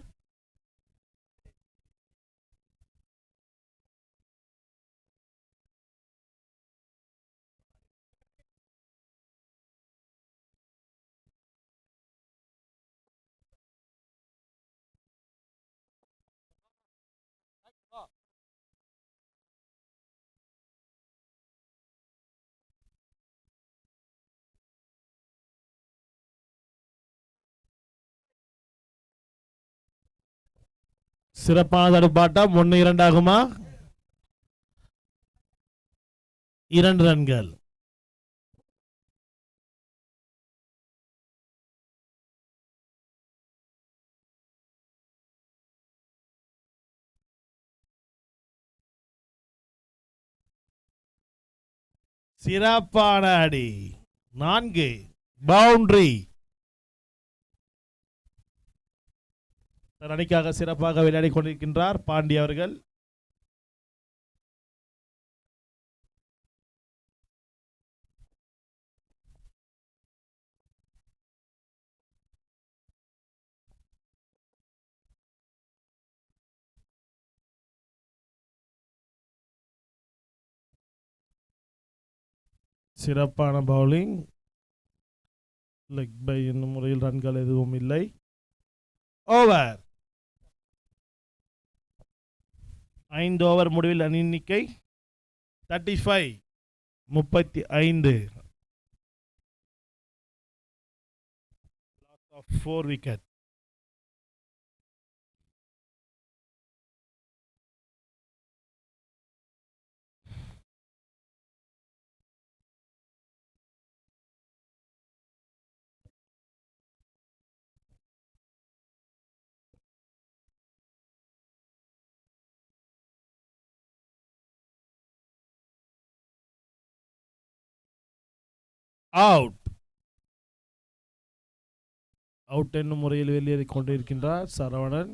Speaker 3: சிறப்பான தடுப்பாட்டம். 1-2 ஆகுமா? 2 ரன்கள். சிறப்பான அடி. 4 பவுண்டரி. அணிக்காக சிறப்பாக விளையாடி கொண்டிருக்கின்றார் பாண்டி அவர்கள். சிறப்பான பவுலிங். லெக் பை என்னும் முறையில் ரன்கள் எதுவும் இல்லை. ஓவர். 5 ஓவர் முடிவில் அணி எண்ணிக்கை 35. 4 விக்கெட். அவுட். அவுட் என்னும் முறையில் வெளியேறி கொண்டிருக்கின்றார் சரவணன்.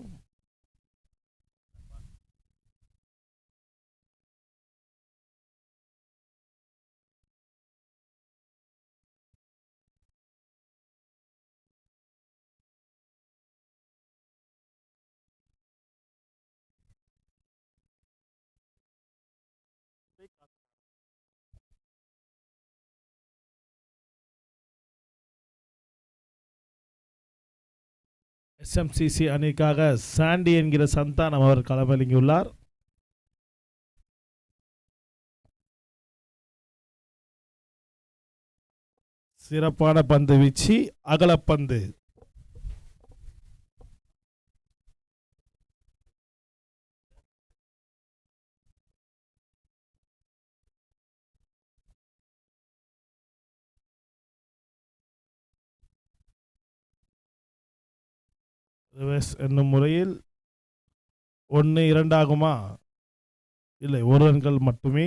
Speaker 3: எஸ்எம்சிசி அணிக்காக சாண்டி என்கிற சந்தானம் அவர் களமிறங்கியுள்ளார். சிறப்பான பந்து வீச்சு, அகலப்பந்து. ரிவர்ஸ் என்னும் முறையில் 1-2 ஆகுமா? இல்லை, 1 ரன்கள் மட்டுமே.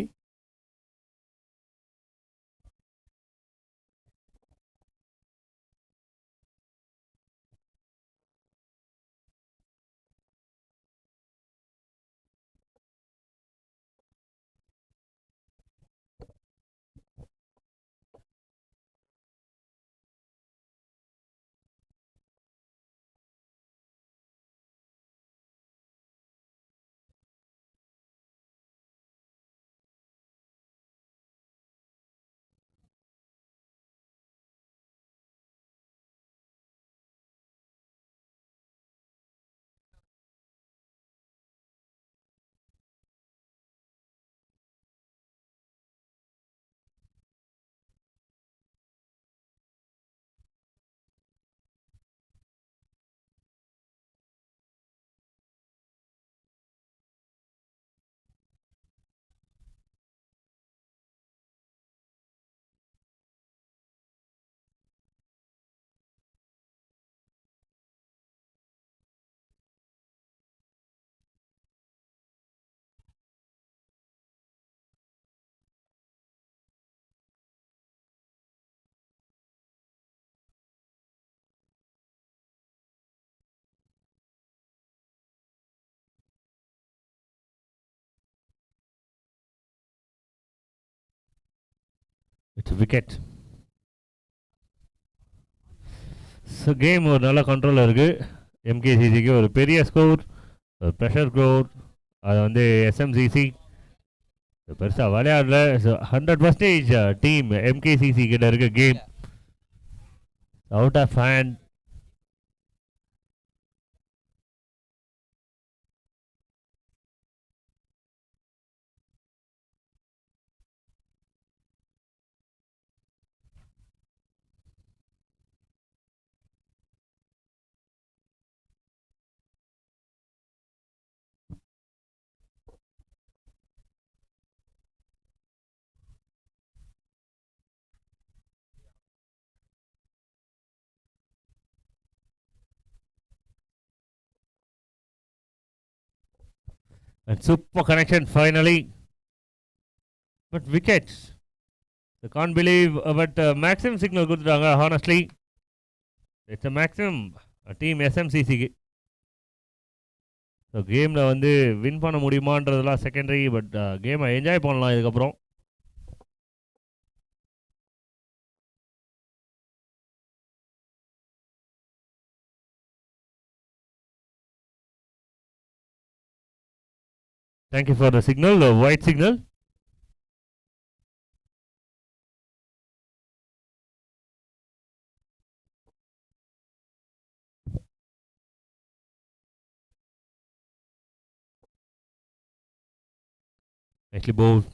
Speaker 1: It's wicket. ஸோ கேம் ஒரு நல்ல கண்ட்ரோலில் இருக்குது. எம்கேசிசிக்கு ஒரு பெரிய ஸ்கோர், ஒரு ப்ரெஷர் ஸ்கோர். அது வந்து எஸ்எம்சிசி பெருசாக விளையாடல. ஸோ 100% டீம் எம்கேசிசி கிட்ட இருக்க game out of hand. And super connection finally. But wickets. I can't believe, but maximum signal கொடுத்துட்டாங்க. Honestly, it's a maximum team SMCCக்கு. ஸோ கேமில் வந்து வின் பண்ண முடியுமான்றதுலாம் செகண்டரி. பட் கேமை என்ஜாய் பண்ணலாம் இதுக்கப்புறம். Thank you for the signal, the white signal. Nicely bowled.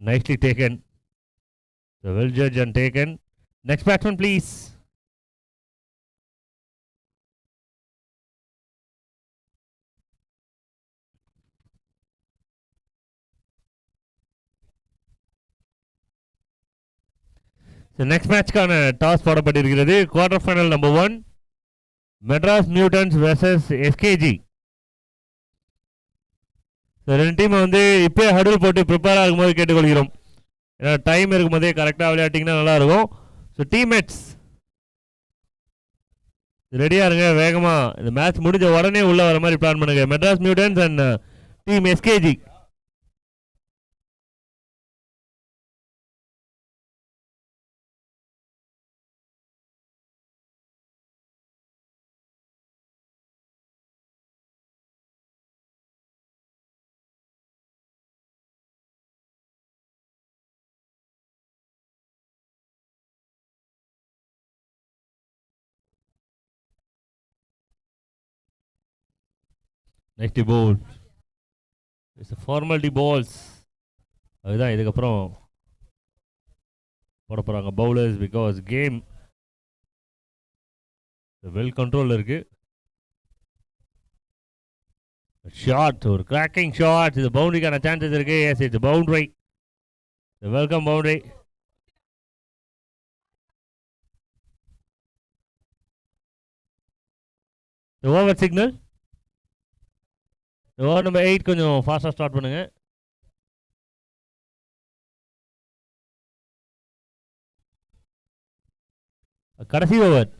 Speaker 1: Nicely taken. So well judged and taken. Next batsman, please. So next matchக்கான toss போடப்பட்டிருக்கிறது. Quarter final number 1 Madras mutants versus SKG. ரெண்டு team வந்து இப்போ ஹடில் போட்டு prepare ஆகும்போது கேட்டுக்கொள்கிறோம். ஏன்னா time இருக்கும்போதே கரெக்டாக விளையாட்டிங்கன்னா நல்லாயிருக்கும். ஸோ டீம்மேட்ஸ் ரெடியாக இருங்க. வேகமாக இந்த மேட்ச் முடிஞ்ச உடனே உள்ளே வர மாதிரி பிளான் பண்ணுங்க. Madras muttons and team SKG. Next ball it's formality balls. அதுதான் இதுக்கப்புறம் போட போகிறாங்க பவுலர்ஸ் பிகாஸ் கேம் வெல் கண்ட்ரோலில் இருக்கு. ஷாட், ஒரு கிராக்கிங் ஷாட். இது பவுண்டரிக்கான சான்சஸ் இருக்கு. Yes, it's boundary. Welcome boundary. Over signal. Over number 8 கொஞ்சம் ஃபாஸ்ட்டாக ஸ்டார்ட் பண்ணுங்க. கடைசி ஓவர்.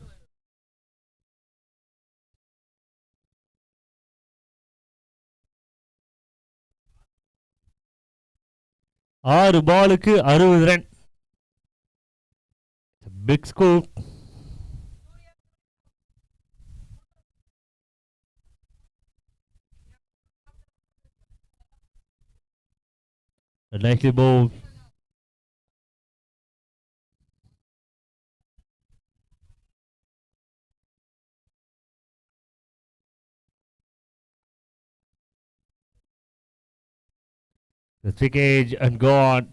Speaker 1: ஆறு பாலுக்கு 60 run. Big score. Nicely bowled. The trickage and gone.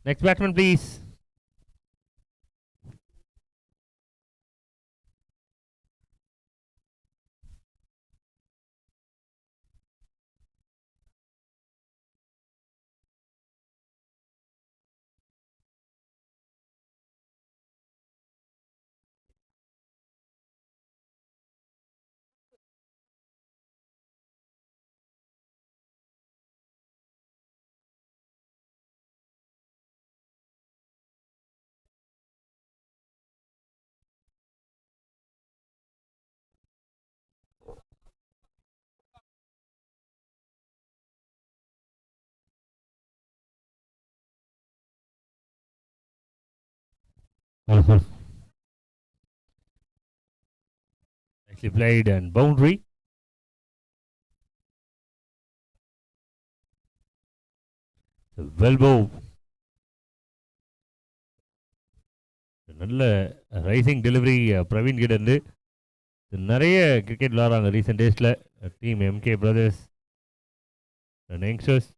Speaker 1: Next batsman, please. Nicely played and boundary. Well bowled. நல்ல ரைசிங் டெலிவரி பிரவீன் கிட்ட இருந்து. நிறைய கிரிக்கெட் விளாட்றாங்க ரீசெண்ட் டேஸில் டீம் எம்கே பிரதர்ஸ் யங்ஸ்டர்ஸ்.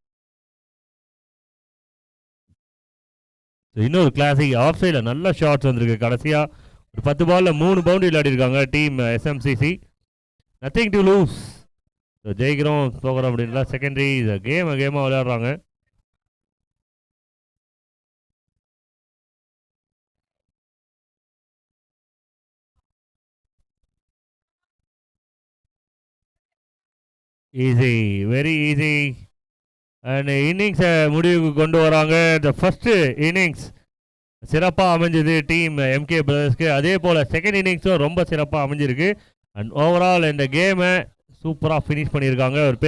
Speaker 1: இன்னொரு கிளாசிக் ஆஃப் சைடில் நல்ல ஷாட்ஸ் வந்திருக்கு. கடைசியாக ஒரு 10 பாலில் 3 பவுண்டரி விளையாடிருக்காங்க team SMCC. Nothing to lose. ஜெயிக்கிறோம் போகிறோம் அப்படின்னா செகண்டரி கேமாக விளையாடுறாங்க. Easy, very easy. அண்ட் இன்னிங்ஸை முடிவுக்கு கொண்டு வராங்க. த ஃபஸ்ட்டு இன்னிங்ஸ் சிறப்பாக அமைஞ்சது டீம் எம்கே பிரதர்ஸ்க்கு. அதே போல் செகண்ட் இன்னிங்ஸும் ரொம்ப சிறப்பாக அமைஞ்சிருக்கு. அண்ட் ஓவரால் இந்த கேமை சூப்பராக ஃபினிஷ் பண்ணியிருக்காங்க. ஒரு பெரிய